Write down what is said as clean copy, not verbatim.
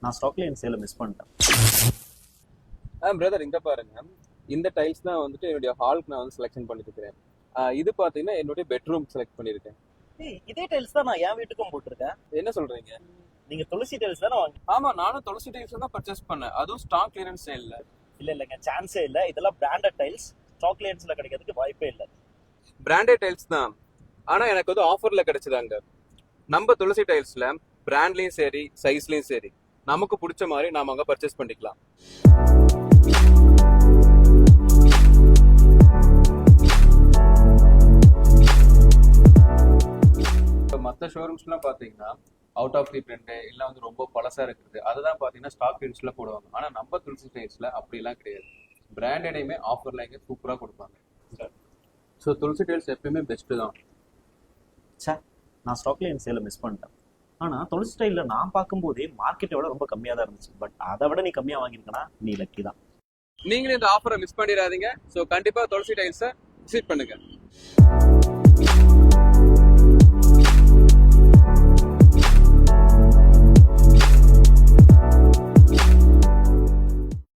நான் ஸ்டாக்ல என் சேலை மிஸ் பண்ணிட்டேன். பிரதர் இங்க பாருங்க, இந்த டைல்ஸ் தான் வந்துட்டு என்னுடைய ஹாலுக்கு நான் வந்து செலெக்ஷன் பண்ணிருக்கிறேன். இது பாத்தீங்கன்னா என்னுடைய பெட்ரூம் செலக்ட் பண்ணிருக்கேன். இதே டைல்ஸ் தான் நான் என் வீட்டுக்கும் போட்டிருக்கேன். என்ன சொல்றீங்க? நீங்க துளசி டைல்ஸ் தானே வாங்கி? ஆமா, நானும் துளசி டைல்ஸ் தான் பர்ச்சேஸ் பண்ணேன், அதுவும் ஸ்டாக் கிளியரன்ஸ் சேல்ல. இல்லைங்க, சான்ஸே இல்லை. இதெல்லாம் பிராண்டட் டைல்ஸ், ஸ்டாக் கிளியரன்ஸ்ல கிடைக்கிறதுக்கு வாய்ப்பே இல்லை. பிராண்டட் டைல்ஸ் தான், ஆனா எனக்கு வந்து ஆஃபர்ல கிடைச்சதாங்க. நம்ம துளசி டைல்ஸ்ல பிராண்ட்லயும் சரி சைஸ்லயும் சரி நமக்கு பிடிச்ச மாதிரி நாம அங்க பர்ச்சேஸ் பண்ணிக்கலாம். மற்ற ஷோரூம்ஸ்லாம் பாத்தீங்கன்னா அவுட் ஆஃப் தி பிரிண்ட் இல்ல வந்து ரொம்ப பழசா இருக்குது, அதுதான் பாத்தீங்கன்னா ஸ்டாக் பிரிண்ட்ஸ்ல போடுவாங்க. ஆனா நம்ம துளசி டைல்ஸ்ல அப்படிலாம் கிடையாது. பிராண்டடையுமே ஆஃபர்ல இங்க சூப்பரா கொடுப்பாங்க. ஸோ துளசி டைல்ஸ் எப்பயுமே பெஸ்ட் தான். நான் ஸ்டாக்ல என் சேலை மிஸ் பண்ணிட்டேன். ஆனா துளசி ஸ்டைல்ல நான் பார்க்கும்போதே மார்க்கெட்டை விட ரொம்ப கம்மியா தான் இருந்துச்சு. பட் அதை விட நீ கம்மியா வாங்கியிருக்கனா நீ லக்கி தான். நீங்களும் இந்த ஆஃபரை மிஸ் பண்ணிடாதீங்க. ஸோ கண்டிப்பா துளசி டைல்ஸை விசிட் பண்ணுங்க.